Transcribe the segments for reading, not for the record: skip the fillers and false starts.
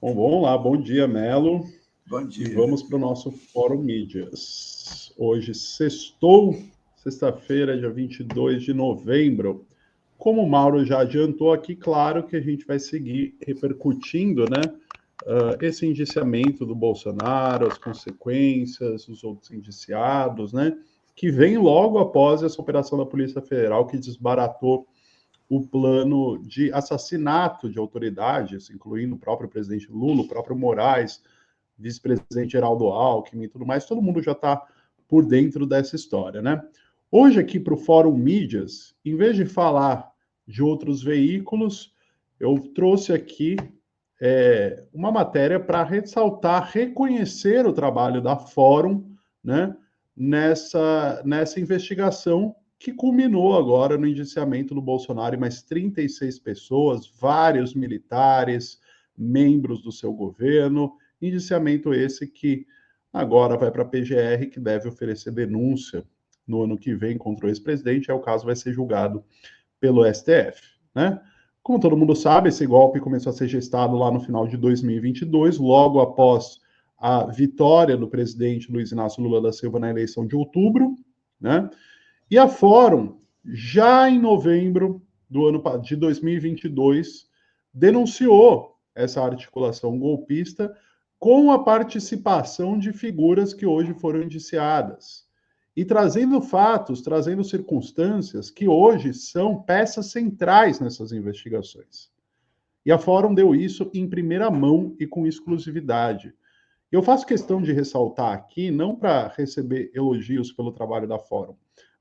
Bom, vamos lá, bom dia, Melo. Bom dia. E vamos para o nosso Fórum Mídias. Hoje, sexta-feira, dia 22 de novembro. Como o Mauro já adiantou aqui, claro que a gente vai seguir repercutindo, né, esse indiciamento do Bolsonaro, as consequências, os outros indiciados, né, que vem logo após essa operação da Polícia Federal que desbaratou o plano de assassinato de autoridades, incluindo o próprio presidente Lula, o próprio Moraes, vice-presidente Geraldo Alckmin e tudo mais. Todo mundo já está por dentro dessa história, né? Hoje aqui para o Fórum Mídias, em vez de falar de outros veículos, eu trouxe aqui uma matéria para ressaltar, reconhecer o trabalho da Fórum, né, nessa investigação que culminou agora no indiciamento do Bolsonaro e mais 36 pessoas, vários militares, membros do seu governo, indiciamento esse que agora vai para a PGR, que deve oferecer denúncia no ano que vem contra o ex-presidente, o caso vai ser julgado pelo STF, né? Como todo mundo sabe, esse golpe começou a ser gestado lá no final de 2022, logo após a vitória do presidente Luiz Inácio Lula da Silva na eleição de outubro, né? E a Fórum, já em novembro do ano de 2022, denunciou essa articulação golpista com a participação de figuras que hoje foram indiciadas. E trazendo fatos, trazendo circunstâncias que hoje são peças centrais nessas investigações. E a Fórum deu isso em primeira mão e com exclusividade. Eu faço questão de ressaltar aqui, não para receber elogios pelo trabalho da Fórum,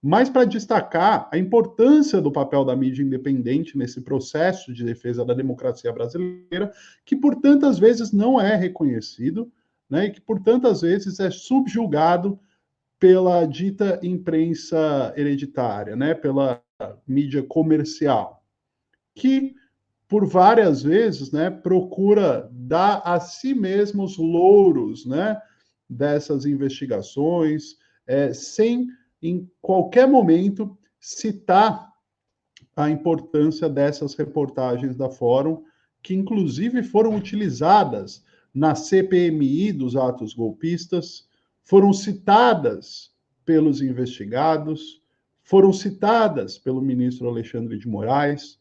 mas para destacar a importância do papel da mídia independente nesse processo de defesa da democracia brasileira, que por tantas vezes não é reconhecido, né, e que por tantas vezes é subjugado pela dita imprensa hereditária, né, pela mídia comercial, que por várias vezes, né, procura dar a si mesmo os louros, né, dessas investigações, sem em qualquer momento citar a importância dessas reportagens da Fórum, que inclusive foram utilizadas na CPMI dos atos golpistas, foram citadas pelos investigados, foram citadas pelo ministro Alexandre de Moraes,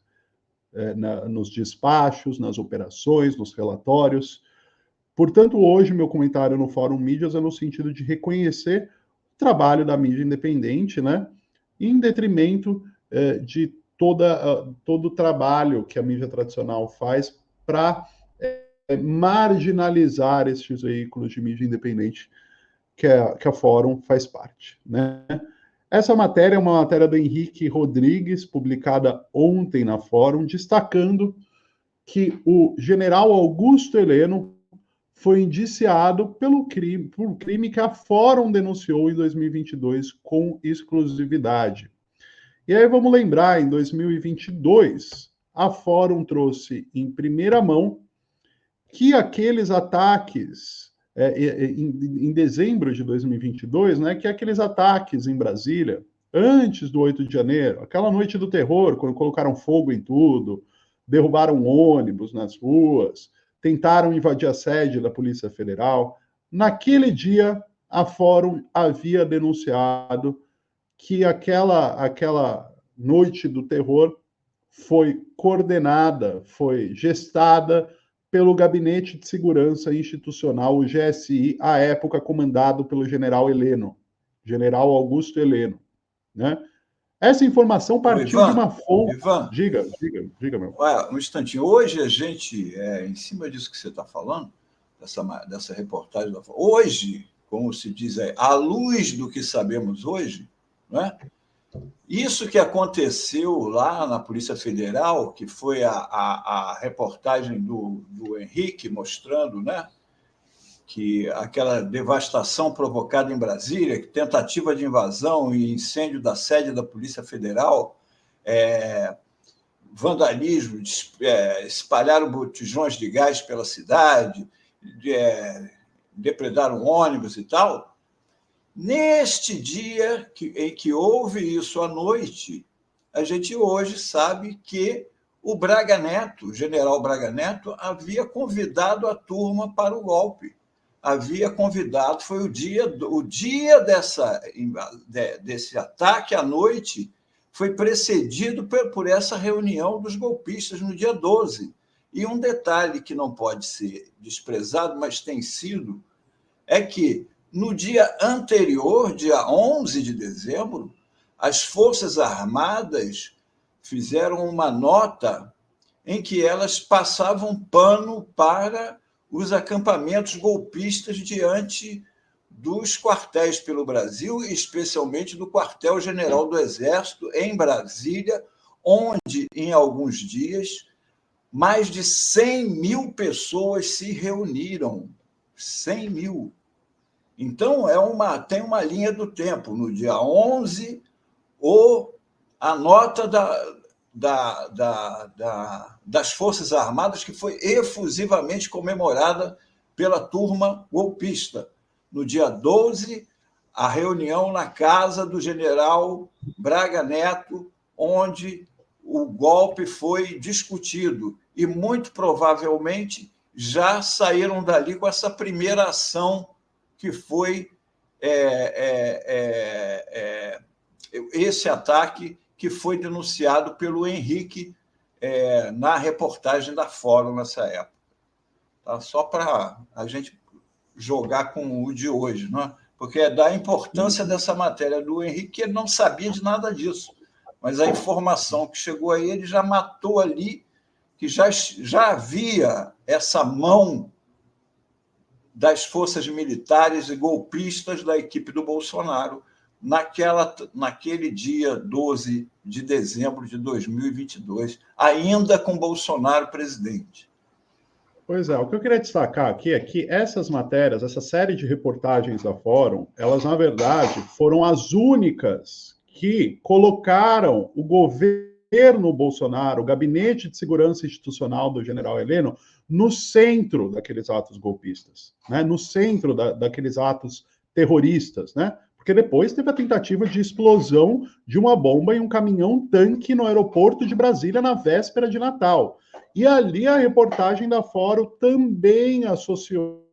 nos despachos, nas operações, nos relatórios. Portanto, hoje, meu comentário no Fórum Mídias é no sentido de reconhecer o trabalho da mídia independente, né, em detrimento de todo o trabalho que a mídia tradicional faz para marginalizar estes veículos de mídia independente que a Fórum faz parte, né? Essa matéria é uma matéria do Henrique Rodrigues, publicada ontem na Fórum, destacando que o general Augusto Heleno foi indiciado por crime que a Fórum denunciou em 2022 com exclusividade. E aí vamos lembrar, em 2022, a Fórum trouxe em primeira mão que aqueles ataques em dezembro de 2022, né, que aqueles ataques em Brasília, antes do 8 de janeiro, aquela noite do terror, quando colocaram fogo em tudo, derrubaram ônibus nas ruas, tentaram invadir a sede da Polícia Federal, naquele dia a Fórum havia denunciado que aquela noite do terror foi coordenada, foi gestada pelo Gabinete de Segurança Institucional, o GSI, à época comandado pelo general Heleno, general Augusto Heleno, né? Essa informação partiu Ivan, de uma fonte... Ivan, diga, meu. Um instantinho. Hoje a gente, em cima disso que você está falando, dessa reportagem, hoje, como se diz aí, à luz do que sabemos hoje, né? Isso que aconteceu lá na Polícia Federal, que foi a reportagem do Henrique mostrando, né, que aquela devastação provocada em Brasília, tentativa de invasão e incêndio da sede da Polícia Federal, vandalismo, espalharam botijões de gás pela cidade, depredaram ônibus e tal. Neste dia em que houve isso à noite, a gente hoje sabe que o Braga Neto, o general Braga Neto, havia convidado a turma para o golpe. Havia convidado, foi o dia desse ataque à noite, foi precedido por essa reunião dos golpistas no dia 12. E um detalhe que não pode ser desprezado, mas tem sido, é que no dia anterior, dia 11 de dezembro, as Forças Armadas fizeram uma nota em que elas passavam pano para os acampamentos golpistas diante dos quartéis pelo Brasil, especialmente do quartel-general do Exército, em Brasília, onde, em alguns dias, mais de 100 mil pessoas se reuniram. 100 mil. Então, tem uma linha do tempo. No dia 11, a nota das Forças Armadas, que foi efusivamente comemorada pela turma golpista. No dia 12, a reunião na casa do general Braga Neto, onde o golpe foi discutido. E, muito provavelmente, já saíram dali com essa primeira ação, que foi esse ataque que foi denunciado pelo Henrique na reportagem da Fórum nessa época. Tá? Só para a gente jogar com o de hoje, né? Porque é da importância dessa matéria do Henrique, que ele não sabia de nada disso, mas a informação que chegou aí, ele já matou ali, que já havia essa mão das forças militares e golpistas da equipe do Bolsonaro naquele dia 12 de dezembro de 2022, ainda com Bolsonaro presidente. Pois é, o que eu queria destacar aqui é que essas matérias, essa série de reportagens da Fórum, elas, na verdade, foram as únicas que colocaram o governo Bolsonaro, o Gabinete de Segurança Institucional do general Heleno, no centro daqueles atos golpistas, né? No centro daqueles atos terroristas, né? Porque depois teve a tentativa de explosão de uma bomba em um caminhão-tanque no aeroporto de Brasília na véspera de Natal. E ali a reportagem da Fórum também associou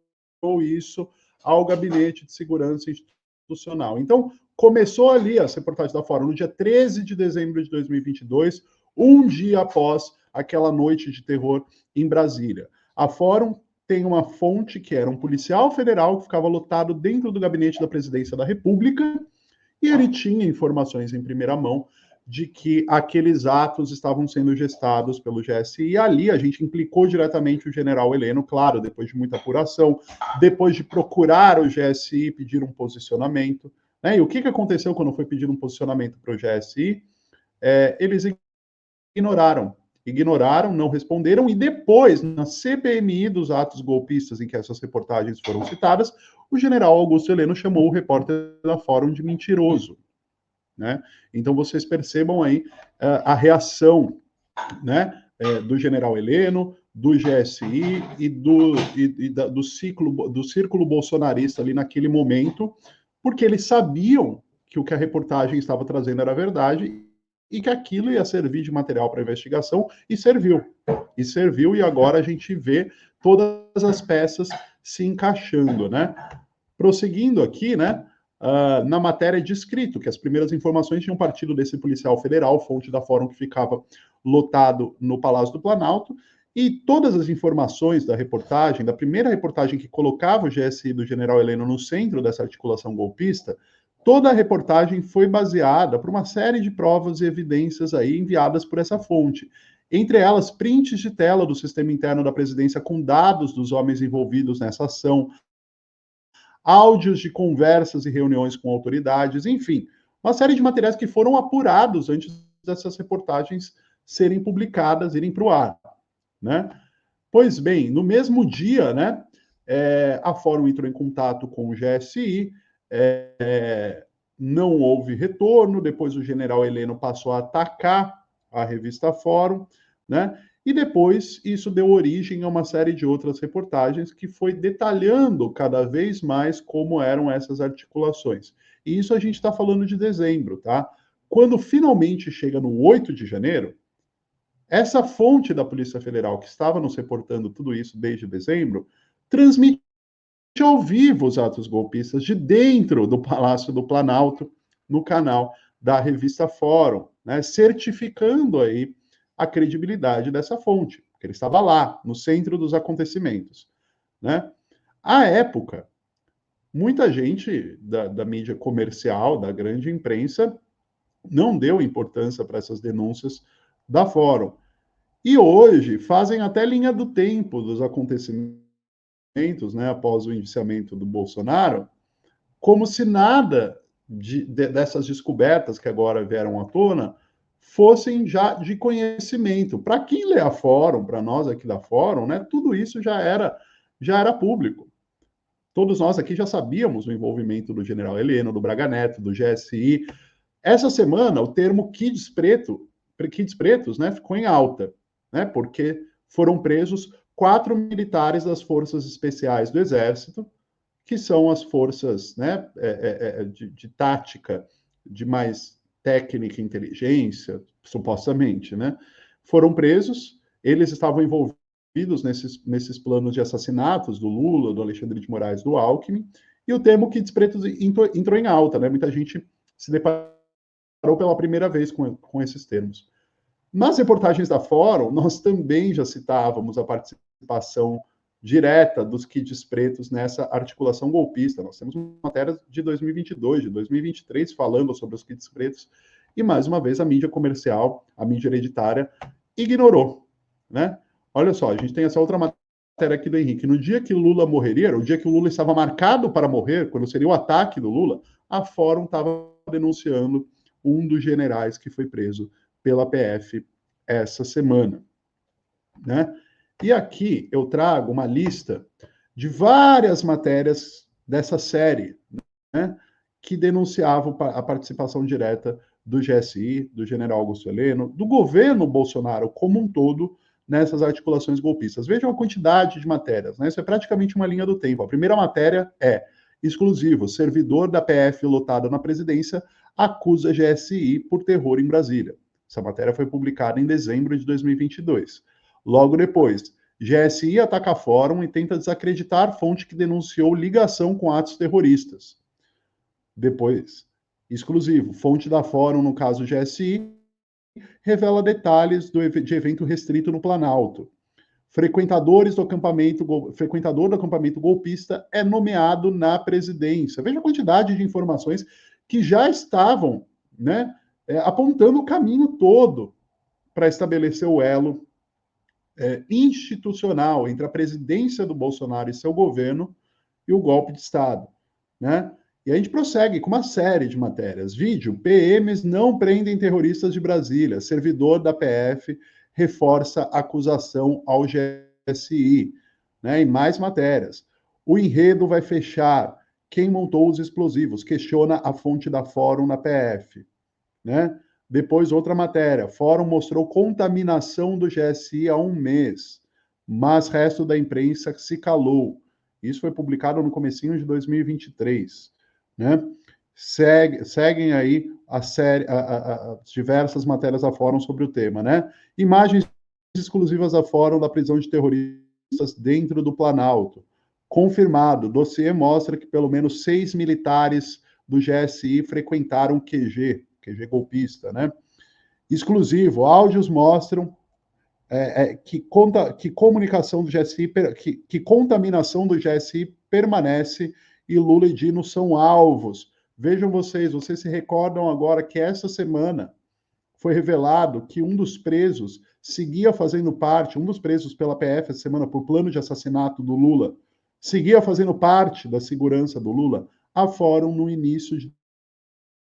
isso ao Gabinete de Segurança Institucional. Então, começou ali as reportagens da Fórum no dia 13 de dezembro de 2022, um dia após aquela noite de terror em Brasília. A Fórum tem uma fonte que era um policial federal que ficava lotado dentro do gabinete da presidência da República, e ele tinha informações em primeira mão de que aqueles atos estavam sendo gestados pelo GSI, e ali a gente implicou diretamente o general Heleno, claro, depois de muita apuração, depois de procurar o GSI, pedir um posicionamento, né? E o que aconteceu quando foi pedir um posicionamento para o GSI? Eles ignoraram, não responderam, e depois, na CPMI dos atos golpistas em que essas reportagens foram citadas, o general Augusto Heleno chamou o repórter da Fórum de mentiroso, né? Então vocês percebam aí a reação, né, do general Heleno, do GSI e do círculo bolsonarista ali naquele momento, porque eles sabiam que o que a reportagem estava trazendo era verdade e que aquilo ia servir de material para investigação, e serviu. E agora a gente vê todas as peças se encaixando, né? Prosseguindo aqui, né? Na matéria descrito, que as primeiras informações tinham partido desse policial federal, fonte da Fórum, que ficava lotado no Palácio do Planalto, e todas as informações da reportagem, da primeira reportagem que colocava o GSI do general Heleno no centro dessa articulação golpista, toda a reportagem foi baseada por uma série de provas e evidências aí enviadas por essa fonte. Entre elas, prints de tela do sistema interno da presidência com dados dos homens envolvidos nessa ação, áudios de conversas e reuniões com autoridades, enfim, uma série de materiais que foram apurados antes dessas reportagens serem publicadas, irem para o ar, né? Pois bem, no mesmo dia, né, a Fórum entrou em contato com o GSI, não houve retorno, depois o general Heleno passou a atacar a revista Fórum, né? E depois isso deu origem a uma série de outras reportagens que foi detalhando cada vez mais como eram essas articulações. E isso a gente está falando de dezembro, tá? Quando finalmente chega no 8 de janeiro, Essa fonte da Polícia Federal, que estava nos reportando tudo isso desde dezembro, transmite ao vivo os atos golpistas de dentro do Palácio do Planalto, no canal da revista Fórum, né, certificando aí a credibilidade dessa fonte, porque ele estava lá, no centro dos acontecimentos. Né? À época, muita gente da mídia comercial, da grande imprensa, não deu importância para essas denúncias da Fórum. E hoje fazem até linha do tempo dos acontecimentos, né, após o indiciamento do Bolsonaro, como se nada dessas descobertas que agora vieram à tona fossem já de conhecimento. Para quem lê a Fórum, para nós aqui da Fórum, né, tudo isso já era público. Todos nós aqui já sabíamos o envolvimento do general Heleno, do Braga Neto, do GSI. Essa semana, o termo Kids Pretos, né, ficou em alta, né, porque foram presos 4 militares das Forças Especiais do Exército, que são as forças, né, de tática, de mais técnica e inteligência, supostamente, né, foram presos. Eles estavam envolvidos nesses planos de assassinatos do Lula, do Alexandre de Moraes, do Alckmin, e o termo Kids Pretos entrou em alta, né, muita gente se deparou pela primeira vez com esses termos. Nas reportagens da Fórum, nós também já citávamos a participação direta dos Kids Pretos nessa articulação golpista. Nós temos matérias de 2022, de 2023, falando sobre os Kids Pretos, e mais uma vez a mídia comercial, a mídia hereditária, ignorou. Né? Olha só, a gente tem essa outra matéria aqui do Henrique. No dia que Lula morreria, o dia que o Lula estava marcado para morrer, quando seria o ataque do Lula, a Fórum estava denunciando um dos generais que foi preso pela PF essa semana. Né? E aqui eu trago uma lista de várias matérias dessa série, né, que denunciavam a participação direta do GSI, do general Augusto Heleno, do governo Bolsonaro como um todo nessas articulações golpistas. Vejam a quantidade de matérias, né? Isso é praticamente uma linha do tempo. A primeira matéria é exclusivo: servidor da PF lotado na presidência acusa GSI por terror em Brasília. Essa matéria foi publicada em dezembro de 2022. Logo depois, GSI ataca Fórum e tenta desacreditar fonte que denunciou ligação com atos terroristas. Depois, exclusivo, fonte da Fórum, no caso GSI, revela detalhes de evento restrito no Planalto. Frequentador do acampamento golpista é nomeado na presidência. Veja a quantidade de informações que já estavam, né, apontando o caminho todo para estabelecer o elo institucional entre a presidência do Bolsonaro e seu governo e o golpe de Estado. Né? E a gente prossegue com uma série de matérias. Vídeo: PMs não prendem terroristas de Brasília. Servidor da PF reforça acusação ao GSI. Né? E mais matérias. O enredo vai fechar. Quem montou os explosivos? Questiona a fonte da Fórum na PF. Né? Depois, outra matéria. Fórum mostrou contaminação do GSI há um mês, mas resto da imprensa se calou. Isso foi publicado no comecinho de 2023. Né? Seguem aí as diversas matérias da Fórum sobre o tema. Né? Imagens exclusivas da Fórum da prisão de terroristas dentro do Planalto. Confirmado, dossiê mostra que pelo menos 6 militares do GSI frequentaram QG golpista, né? Exclusivo, áudios mostram que comunicação do GSI, que contaminação do GSI permanece e Lula e Dino são alvos. Vejam vocês se recordam agora que essa semana foi revelado que um dos presos seguia fazendo parte, um dos presos pela PF essa semana por plano de assassinato do Lula, seguia fazendo parte da segurança do Lula. A Fórum, no início de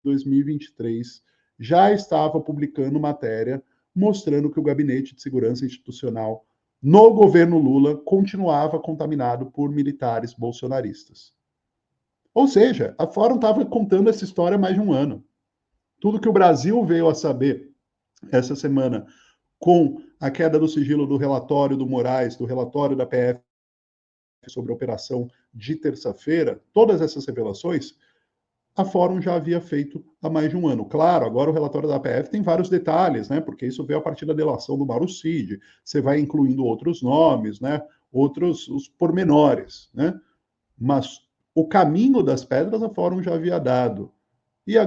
2023, já estava publicando matéria mostrando que o Gabinete de Segurança Institucional no governo Lula continuava contaminado por militares bolsonaristas. Ou seja, a Fórum estava contando essa história há mais de um ano. Tudo que o Brasil veio a saber essa semana com a queda do sigilo do relatório do Moraes, do relatório da PF sobre a operação de terça-feira, todas essas revelações a Fórum já havia feito há mais de um ano. Claro, agora o relatório da APF tem vários detalhes, né? Porque isso veio a partir da delação do Mauro Cid, você vai incluindo outros nomes, né? Outros os pormenores, né? Mas o caminho das pedras a Fórum já havia dado. E a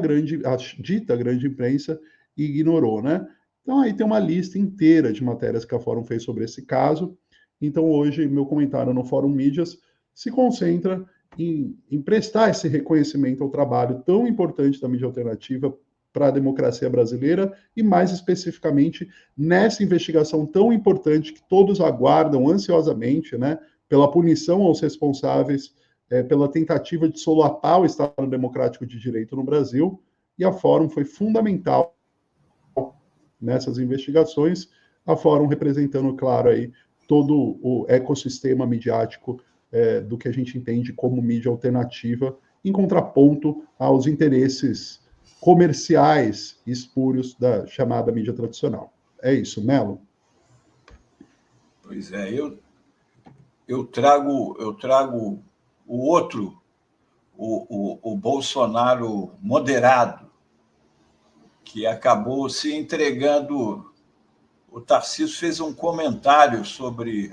dita grande imprensa ignorou, né? Então aí tem uma lista inteira de matérias que a Fórum fez sobre esse caso. Então hoje meu comentário no Fórum Mídias se concentra em prestar esse reconhecimento ao trabalho tão importante da mídia alternativa para a democracia brasileira e, mais especificamente, nessa investigação tão importante que todos aguardam ansiosamente, né, pela punição aos responsáveis, pela tentativa de solapar o Estado Democrático de Direito no Brasil, e a Fórum foi fundamental nessas investigações, a Fórum representando, claro, aí, todo o ecossistema midiático do que a gente entende como mídia alternativa, em contraponto aos interesses comerciais espúrios da chamada mídia tradicional. É isso, Melo? Pois é, eu trago o outro, o Bolsonaro moderado, que acabou se entregando. O Tarcísio fez um comentário sobre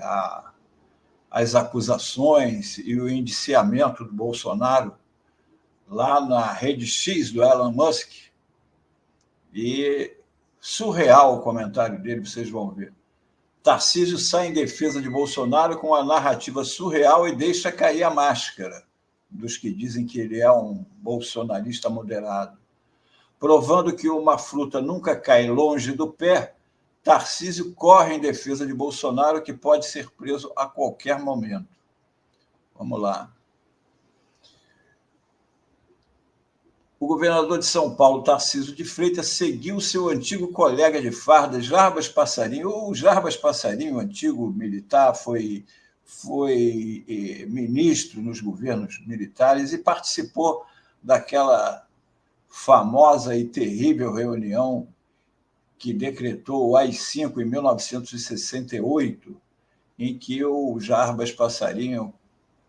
as acusações e o indiciamento do Bolsonaro lá na rede X do Elon Musk. E surreal o comentário dele, vocês vão ver. Tarcísio sai em defesa de Bolsonaro com a narrativa surreal e deixa cair a máscara dos que dizem que ele é um bolsonarista moderado. Provando que uma fruta nunca cai longe do pé, Tarcísio corre em defesa de Bolsonaro, que pode ser preso a qualquer momento. Vamos lá. O governador de São Paulo, Tarcísio de Freitas, seguiu seu antigo colega de farda, Jarbas Passarinho. O Jarbas Passarinho, antigo militar, foi ministro nos governos militares e participou daquela famosa e terrível reunião que decretou o AI-5 em 1968, em que o Jarbas Passarinho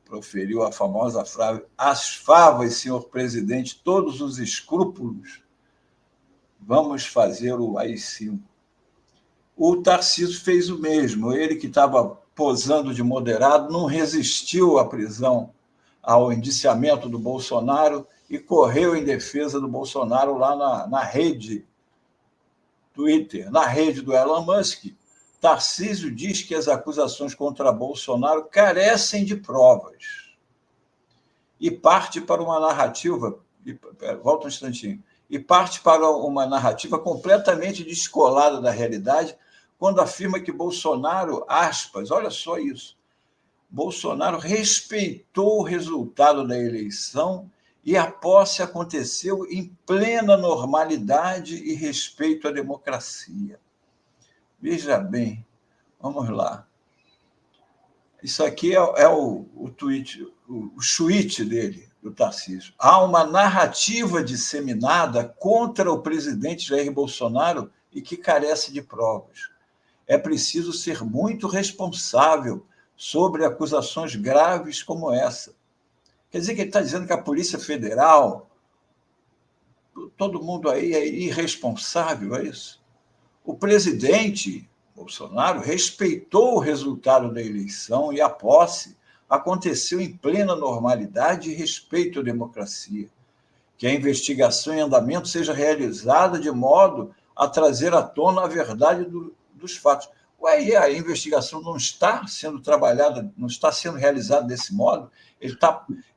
proferiu a famosa frase: "As favas, senhor presidente, todos os escrúpulos, vamos fazer o AI-5". O Tarcísio fez o mesmo. Ele, que estava posando de moderado, não resistiu à prisão, ao indiciamento do Bolsonaro e correu em defesa do Bolsonaro lá na rede Twitter, na rede do Elon Musk. Tarcísio diz que as acusações contra Bolsonaro carecem de provas e parte para uma narrativa, volta um instantinho, e parte para uma narrativa completamente descolada da realidade, quando afirma que Bolsonaro, aspas, olha só isso, Bolsonaro respeitou o resultado da eleição e a posse aconteceu em plena normalidade e respeito à democracia. Veja bem, vamos lá. Isso aqui é o tweet, o tweet dele, do Tarcísio. Há uma narrativa disseminada contra o presidente Jair Bolsonaro e que carece de provas. É preciso ser muito responsável sobre acusações graves como essa. Quer dizer que ele está dizendo que a Polícia Federal, todo mundo aí é irresponsável, é isso? O presidente Bolsonaro respeitou o resultado da eleição e a posse aconteceu em plena normalidade e respeito à democracia. Que a investigação em andamento seja realizada de modo a trazer à tona a verdade dos fatos. Ué, a investigação não está sendo trabalhada, não está sendo realizada desse modo? Ele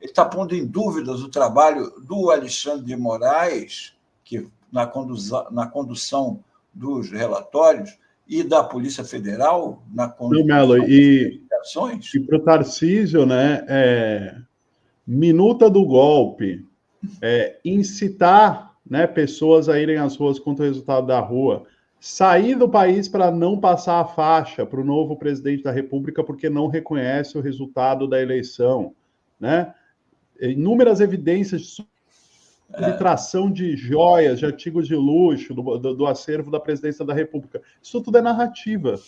está pondo em dúvidas o trabalho do Alexandre de Moraes, que na condução dos relatórios, e da Polícia Federal na condução Melo, das investigações? E para o Tarcísio, né, minuta do golpe, incitar, né, pessoas a irem às ruas contra o resultado da rua, sair do país para não passar a faixa para o novo presidente da República porque não reconhece o resultado da eleição, né? Inúmeras evidências de Filtração de joias, de artigos de luxo, do acervo da presidência da República. Isso tudo é narrativa.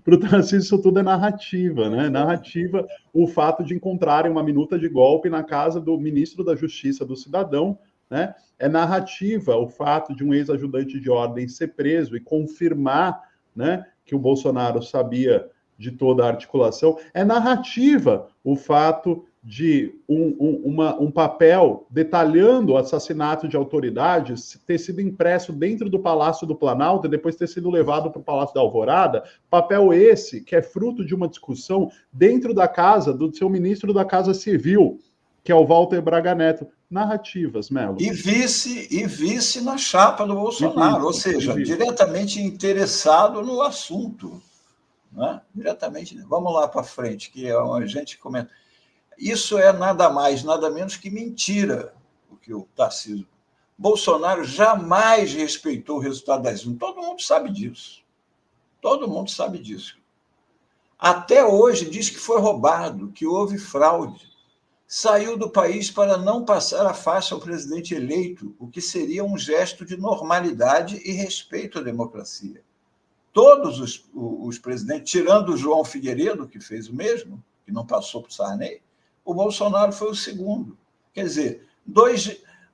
Para o Tarcísio, isso tudo é narrativa, né? Narrativa, o fato de encontrarem uma minuta de golpe na casa do ministro da Justiça do Cidadão, né? É narrativa o fato de um ex-ajudante de ordem ser preso e confirmar, né, que o Bolsonaro sabia de toda a articulação. É narrativa o fato de um papel detalhando o assassinato de autoridades ter sido impresso dentro do Palácio do Planalto e depois ter sido levado para o Palácio da Alvorada, papel esse que é fruto de uma discussão dentro da casa do seu ministro da Casa Civil, que é o Walter Braga Neto. Narrativas, Melo. E vice na chapa do Bolsonaro, ou seja, diretamente interessado no assunto. Né? Diretamente. Vamos lá para frente, que a gente comenta. Isso é nada mais, nada menos que mentira, o que o Tarcísio. Bolsonaro jamais respeitou o resultado das urnas. Todo mundo sabe disso. Todo mundo sabe disso. Até hoje diz que foi roubado, que houve fraude. Saiu do país para não passar a faixa ao presidente eleito, o que seria um gesto de normalidade e respeito à democracia. Todos os presidentes, tirando o João Figueiredo, que fez o mesmo, que não passou para o Sarney, o Bolsonaro foi o segundo. Quer dizer,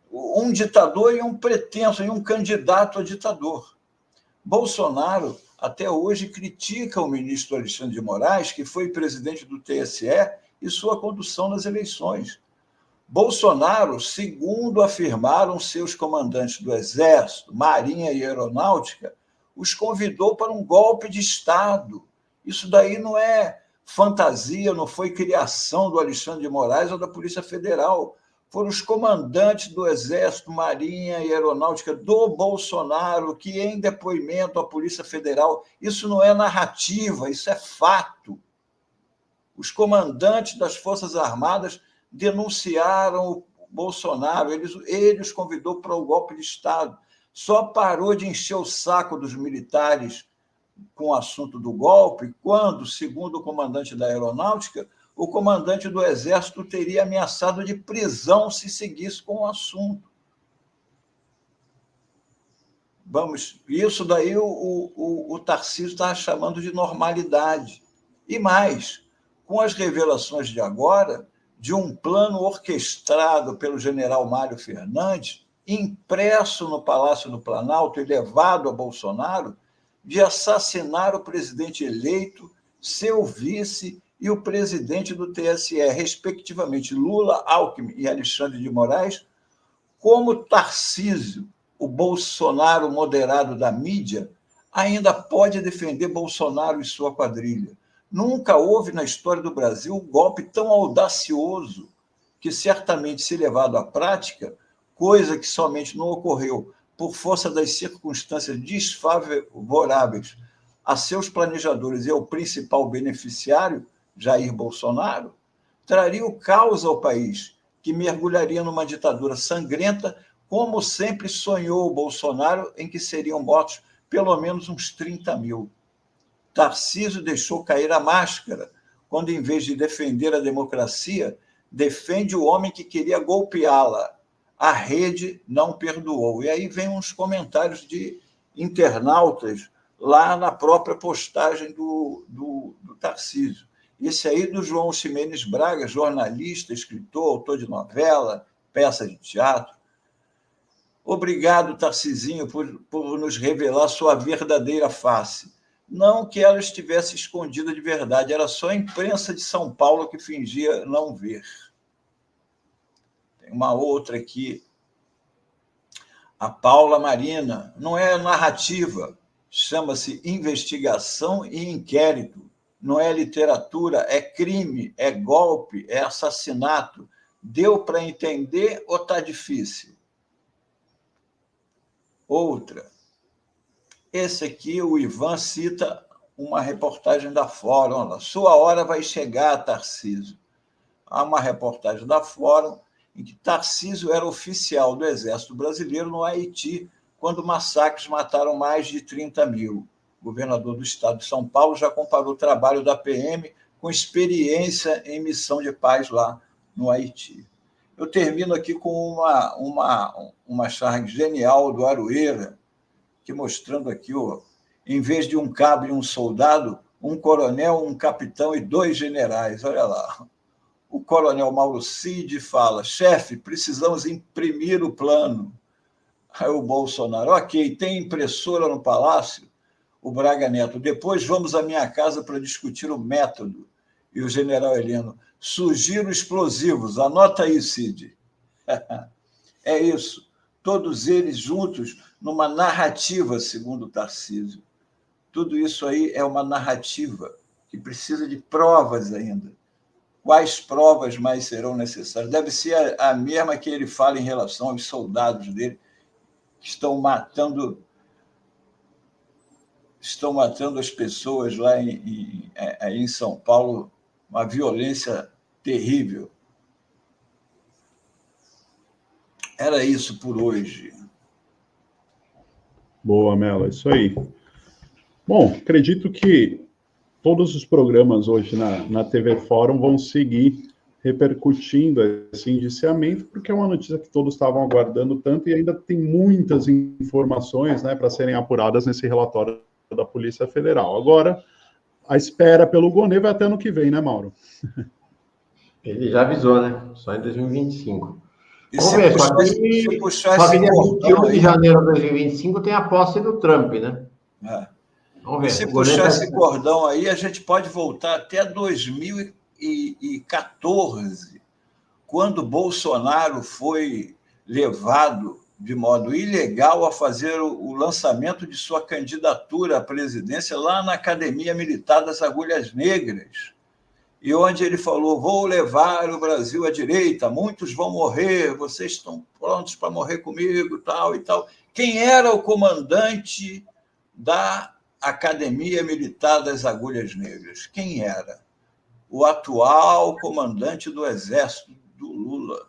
um ditador e um pretenso, e um candidato a ditador. Bolsonaro, até hoje, critica o ministro Alexandre de Moraes, que foi presidente do TSE, e sua condução nas eleições. Bolsonaro, segundo afirmaram seus comandantes do Exército, Marinha e Aeronáutica, os convidou para um golpe de Estado. Isso daí não é fantasia, não foi criação do Alexandre de Moraes ou da Polícia Federal. Foram os comandantes do Exército, Marinha e Aeronáutica do Bolsonaro que, em depoimento à Polícia Federal, isso não é narrativa, isso é fato. Os comandantes das Forças Armadas denunciaram o Bolsonaro, ele os convidou para o golpe de Estado. Só parou de encher o saco dos militares com o assunto do golpe quando, segundo o comandante da Aeronáutica, o comandante do Exército teria ameaçado de prisão se seguisse com o assunto. Isso daí o Tarcísio está chamando de normalidade. E mais, com as revelações de agora, de um plano orquestrado pelo general Mário Fernandes, impresso no Palácio do Planalto e levado a Bolsonaro, de assassinar o presidente eleito, seu vice e o presidente do TSE, respectivamente Lula, Alckmin e Alexandre de Moraes, como Tarcísio, o Bolsonaro moderado da mídia, ainda pode defender Bolsonaro e sua quadrilha. Nunca houve na história do Brasil um golpe tão audacioso que, certamente, se levado à prática, coisa que somente não ocorreu por força das circunstâncias desfavoráveis a seus planejadores e ao principal beneficiário, Jair Bolsonaro, traria o caos ao país, que mergulharia numa ditadura sangrenta, como sempre sonhou o Bolsonaro, em que seriam mortos pelo menos uns 30 mil. Tarcísio deixou cair a máscara, quando, em vez de defender a democracia, defende o homem que queria golpeá-la. A rede não perdoou. E aí vem uns comentários de internautas lá na própria postagem do Tarcísio. Esse aí do João Ximenes Braga, jornalista, escritor, autor de novela, peça de teatro. Obrigado, Tarcisinho, por nos revelar sua verdadeira face. Não que ela estivesse escondida de verdade, era só a imprensa de São Paulo que fingia não ver. Tem uma outra aqui. A Paula Marina. Não é narrativa, chama-se investigação e inquérito. Não é literatura, é crime, é golpe, é assassinato. Deu para entender ou está difícil? Outra. Esse aqui, o Ivan cita uma reportagem da Fórum. Olha, sua hora vai chegar, Tarcísio. Há uma reportagem da Fórum em que Tarcísio era oficial do Exército Brasileiro no Haiti, quando massacres mataram mais de 30 mil. O governador do estado de São Paulo já comparou o trabalho da PM com experiência em missão de paz lá no Haiti. Eu termino aqui com uma charge genial do Aroeira, que mostrando aqui, em vez de um cabo e um soldado, um coronel, um capitão e 2 generais. Olha lá. O coronel Mauro Cid fala: chefe, precisamos imprimir o plano. Aí o Bolsonaro: ok, tem impressora no Palácio? O Braga Neto: depois vamos à minha casa para discutir o método. E o general Heleno: sugiro explosivos. Anota aí, Cid. É isso. Todos eles juntos numa narrativa, segundo Tarcísio. Tudo isso aí é uma narrativa que precisa de provas ainda. Quais provas mais serão necessárias? Deve ser a mesma que ele fala em relação aos soldados dele, que estão matando as pessoas lá em São Paulo, uma violência terrível. Era isso por hoje. Boa, Mela, isso aí. Bom, acredito que todos os programas hoje na TV Fórum vão seguir repercutindo esse indiciamento, porque é uma notícia que todos estavam aguardando tanto e ainda tem muitas informações, né, para serem apuradas nesse relatório da Polícia Federal. Agora, a espera pelo Gonê vai até ano que vem, né, Mauro? Ele já avisou, né? Só em 2025. E Vamos se ver, puxar só que esse dia 21 cordão de janeiro de 2025 tem a posse do Trump, né? Vamos ver. E se puxar esse cordão aí, a gente pode voltar até 2014, quando Bolsonaro foi levado de modo ilegal a fazer o lançamento de sua candidatura à presidência lá na Academia Militar das Agulhas Negras, e onde ele falou: vou levar o Brasil à direita, muitos vão morrer, vocês estão prontos para morrer comigo, tal e tal. Quem era o comandante da Academia Militar das Agulhas Negras? Quem era? O atual comandante do Exército do Lula.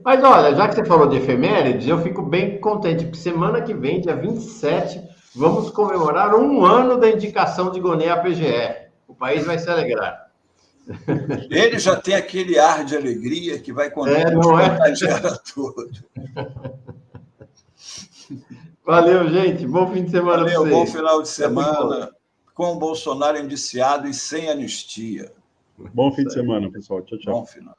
Mas olha, já que você falou de efemérides, eu fico bem contente, porque semana que vem, dia 27, vamos comemorar 1 ano da indicação de Gonê à PGR. O país vai se alegrar. Ele já tem aquele ar de alegria que vai contagiar a todos. Valeu, gente. Bom fim de semana para vocês. Bom final de semana, com o Bolsonaro indiciado e sem anistia. Bom fim de semana, pessoal. Tchau, tchau. Bom final.